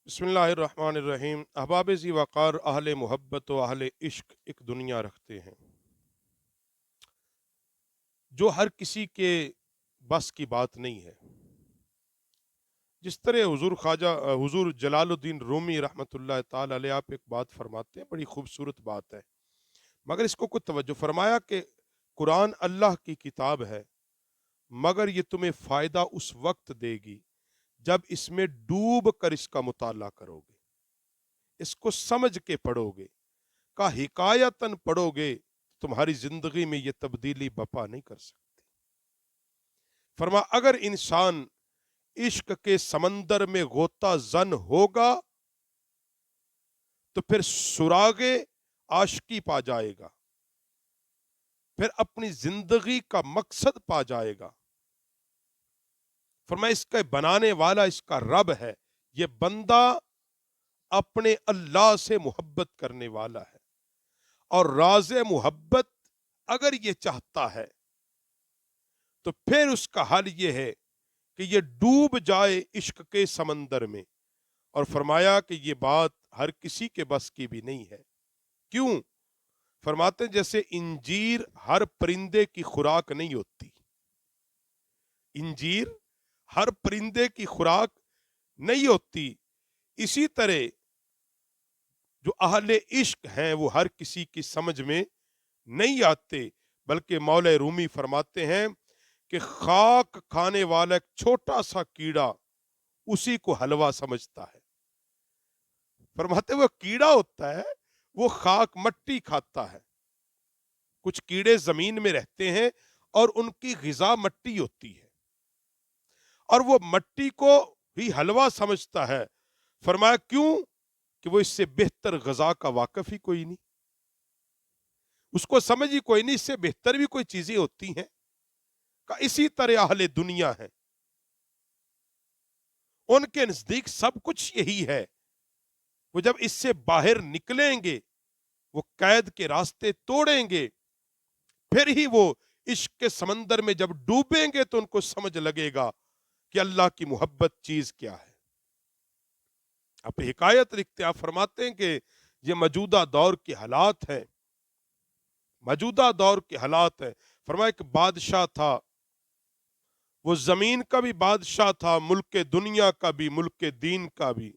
बिस्मिल्लाहिर्रहमानिर्रहीम। अहबाब ज़ी वक़ार अहले मोहब्बत व अहले इश्क एक दुनिया रखते हैं जो हर किसी के बस की बात नहीं है। जिस तरह हुजूर जलालुद्दीन रूमी रहमतुल्लाह ताला अलैह आप एक बात फरमाते हैं, बड़ी खूबसूरत बात है, मगर इसको कुछ तवज्जो फरमाया कि कुरान अल्लाह की किताब है, मगर ये तुम्हें फ़ायदा उस वक्त देगी जब इसमें डूब कर इसका मुताला करोगे, इसको समझ के पढ़ोगे, का हिकायतन पढ़ोगे, तुम्हारी जिंदगी में ये तब्दीली बपा नहीं कर सकती। फरमा अगर इंसान इश्क के समंदर में गोता जन होगा तो फिर सुरागे आशिकी पा जाएगा, फिर अपनी जिंदगी का मकसद पा जाएगा। फरमा इसका बनाने वाला इसका रब है, ये बंदा अपने अल्लाह से मोहब्बत करने वाला है, और राज़े मोहब्बत अगर ये चाहता है तो फिर उसका हल ये है कि ये डूब जाए इश्क के समंदर में। और फरमाया कि ये बात हर किसी के बस की भी नहीं है। क्यों? फरमाते हैं जैसे इंजीर हर परिंदे की खुराक नहीं होती, इंजीर हर परिंदे की खुराक नहीं होती, इसी तरह जो अहले इश्क हैं वो हर किसी की समझ में नहीं आते, बल्कि मौला रूमी फरमाते हैं कि खाक खाने वाला एक छोटा सा कीड़ा उसी को हलवा समझता है। फरमाते वो कीड़ा होता है, वो खाक मट्टी खाता है। कुछ कीड़े जमीन में रहते हैं और उनकी ग़िज़ा मट्टी होती है, और वो मट्टी को ही हलवा समझता है। फरमाया क्यों? कि वो इससे बेहतर ग़िज़ा का वाकिफ ही कोई नहीं, उसको समझ ही कोई नहीं, इससे बेहतर भी कोई चीजें होती हैं। का इसी तरह अहले दुनिया है, उनके नजदीक सब कुछ यही है। वो जब इससे बाहर निकलेंगे, वो कैद के रास्ते तोड़ेंगे, फिर ही वो इश्क के समंदर में जब डूबेंगे तो उनको समझ लगेगा कि अल्लाह की मोहब्बत चीज क्या है। आप हिकायत लिखते, आप फरमाते हैं कि ये मौजूदा दौर के हालात है, मौजूदा दौर के हालात है। फरमाया एक बादशाह था, वो जमीन का भी बादशाह था, मुल्क दुनिया का भी, मुल्क दीन का भी।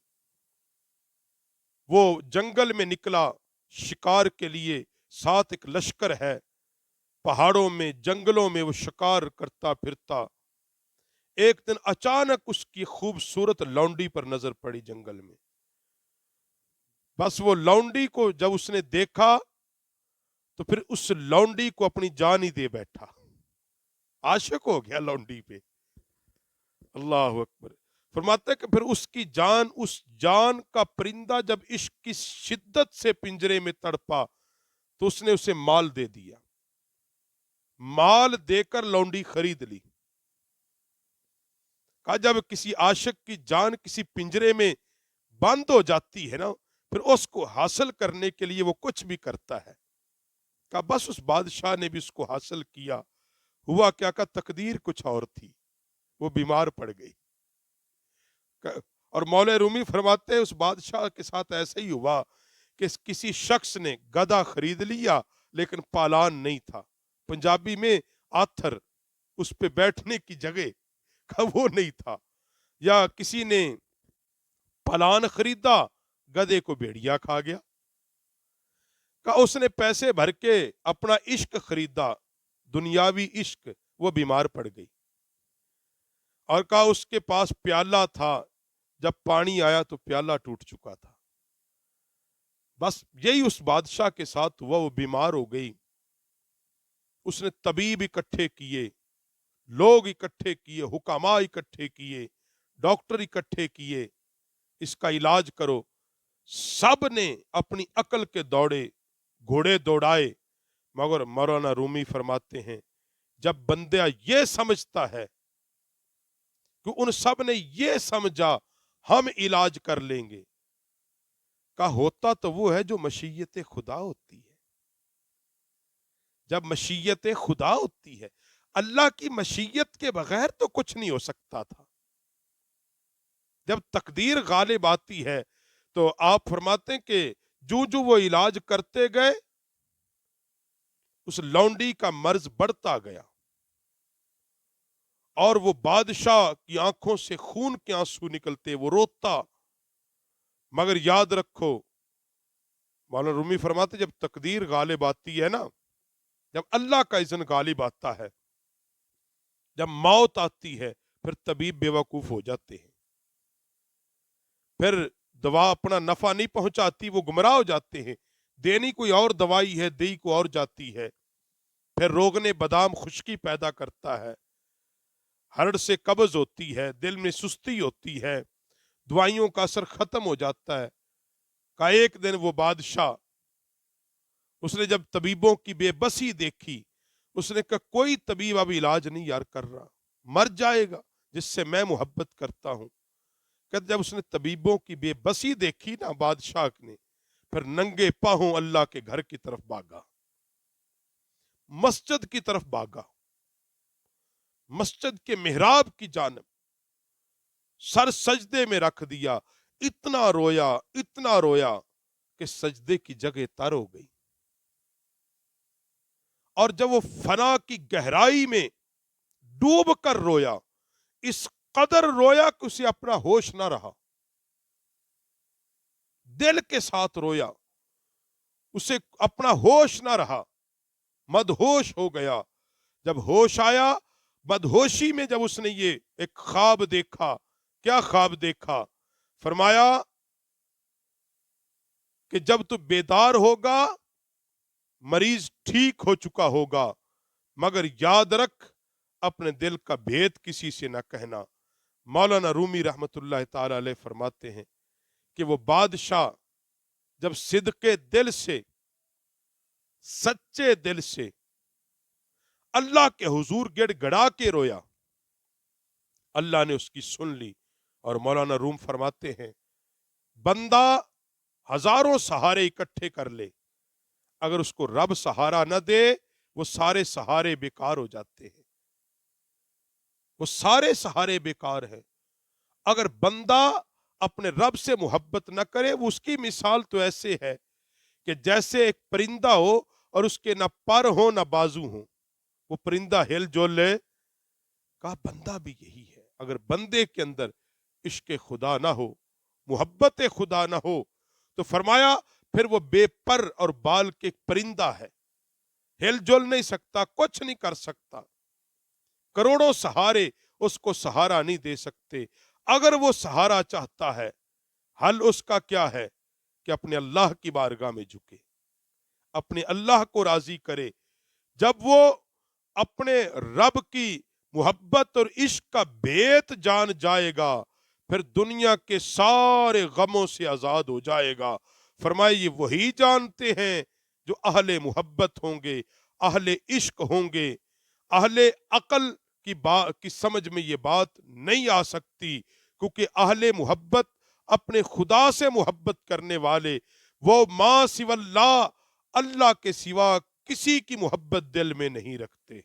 वो जंगल में निकला शिकार के लिए, साथ एक लश्कर है, पहाड़ों में जंगलों में वो शिकार करता फिरता। एक दिन अचानक उसकी खूबसूरत लौंडी पर नजर पड़ी जंगल में। बस वो लौंडी को जब उसने देखा तो फिर उस लौंडी को अपनी जान ही दे बैठा, आशिक हो गया लौंडी पे। अल्लाह अकबर। फरमाते कि फिर उसकी जान, उस जान का परिंदा जब इश्क की शिद्दत से पिंजरे में तड़पा तो उसने उसे माल दे दिया, माल देकर लौंडी खरीद ली। कहा जब किसी आशिक की जान किसी पिंजरे में बंद हो जाती है ना, फिर उसको हासिल करने के लिए वो कुछ भी करता है। कहा बस उस बादशाह ने भी उसको हासिल किया। हुआ क्या? का तकदीर कुछ और थी, वो बीमार पड़ गई। और मौला रूमी फरमाते हैं उस बादशाह के साथ ऐसे ही हुआ कि किसी शख्स ने गधा खरीद लिया लेकिन पालान नहीं था, पंजाबी में आथर, उस पे बैठने की जगह का वो नहीं था। या किसी ने पालान खरीदा, गधे को भेड़िया खा गया। का उसने पैसे भर के अपना इश्क खरीदा, दुनियावी इश्क, वो बीमार पड़ गई। और कहा उसके पास प्याला था, जब पानी आया तो प्याला टूट चुका था। बस यही उस बादशाह के साथ हुआ, वो बीमार हो गई। उसने तबीब इकट्ठे किए, लोग इकट्ठे किए, हुकामा इकट्ठे किए, डॉक्टर इकट्ठे किए, इसका इलाज करो। सब ने अपनी अकल के दौड़े, घोड़े दौड़ाए, मगर मौलाना रूमी फरमाते हैं जब बंदा ये समझता है कि उन सब ने ये समझा हम इलाज कर लेंगे, का होता तो वो है जो मशीयत खुदा होती है। जब मशीयत खुदा होती है, अल्लाह की मशीयत के बगैर तो कुछ नहीं हो सकता था। جب تقدیر غالب آتی ہے تو آپ فرماتے ہیں کہ جو جو وہ علاج کرتے گئے اس لونڈی کا مرض بڑھتا گیا اور وہ بادشاہ کی آنکھوں سے خون کے آنسو نکلتے، وہ روتا۔ مگر یاد رکھو، مولانا رومی فرماتے جب تقدیر غالب آتی ہے نا، جب اللہ کا اذن غالب آتا ہے، جب موت آتی ہے، پھر طبیب بے وقوف ہو جاتے ہیں، پھر دوا اپنا نفع نہیں پہنچاتی، وہ گمراہ ہو جاتے ہیں، دینی کوئی اور دوائی ہے، دی کو اور جاتی ہے، پھر روغن بادام خشکی پیدا کرتا ہے، ہرڑ سے قبض ہوتی ہے، دل میں سستی ہوتی ہے، دوائیوں کا اثر ختم ہو جاتا ہے۔ کا ایک دن وہ بادشاہ، اس نے جب طبیبوں کی بے بسی دیکھی، اس نے کہا کوئی طبیب اب علاج نہیں یار کر رہا، مر جائے گا جس سے میں محبت کرتا ہوں۔ کہ جب اس نے طبیبوں کی بے بسی دیکھی نا بادشاہ نے، پھر ننگے پاہوں اللہ کے گھر کی طرف بھاگا، مسجد کی طرف بھاگا، مسجد کے محراب کی جانب سر سجدے میں رکھ دیا، اتنا رویا کہ سجدے کی جگہ تر ہو گئی۔ اور جب وہ فنا کی گہرائی میں ڈوب کر رویا، اس قدر رویا کہ اسے اپنا ہوش نہ رہا، دل کے ساتھ رویا، اسے اپنا ہوش نہ رہا، مدہوش ہو گیا۔ جب ہوش آیا، بدہوشی میں جب اس نے یہ ایک خواب دیکھا، کیا خواب دیکھا؟ فرمایا کہ جب تو بیدار ہوگا مریض ٹھیک ہو چکا ہوگا، مگر یاد رکھ اپنے دل کا بھید کسی سے نہ کہنا۔ مولانا رومی رحمت اللہ تعالی علیہ فرماتے ہیں کہ وہ بادشاہ جب صدقے دل سے، سچے دل سے اللہ کے حضور گڑ گڑا کے رویا، اللہ نے اس کی سن لی۔ اور مولانا روم فرماتے ہیں بندہ ہزاروں سہارے اکٹھے کر لے، اگر اس کو رب سہارا نہ دے وہ سارے سہارے بیکار ہو جاتے ہیں، وہ سارے سہارے بیکار ہیں۔ اگر بندہ اپنے رب سے محبت نہ کرے، وہ اس کی مثال تو ایسے ہے کہ جیسے ایک پرندہ ہو اور اس کے نہ پر ہو نہ بازو ہو، وہ پرندہ ہل جول لے۔ کہا بندہ بھی یہی ہے، اگر بندے کے اندر عشق خدا نہ ہو، محبت خدا نہ ہو، تو فرمایا پھر وہ بے پر اور بال کے پرندہ ہے، ہل جل نہیں سکتا، کچھ نہیں کر سکتا، کروڑوں سہارے اس کو سہارا نہیں دے سکتے۔ اگر وہ سہارا چاہتا ہے، حل اس کا کیا ہے کہ اپنے اللہ کی بارگاہ میں جھکے، اپنے اللہ کو راضی کرے۔ جب وہ اپنے رب کی محبت اور عشق کا بھید جان جائے گا، پھر دنیا کے سارے غموں سے آزاد ہو جائے گا۔ فرمائے یہ وہی جانتے ہیں جو اہل محبت ہوں گے، اہل عشق ہوں گے۔ اہل عقل کی سمجھ میں یہ بات نہیں آ سکتی، کیونکہ اہل محبت اپنے خدا سے محبت کرنے والے، وہ ما سوی اللہ، اللہ کے سوا کسی کی محبت دل میں نہیں رکھتے۔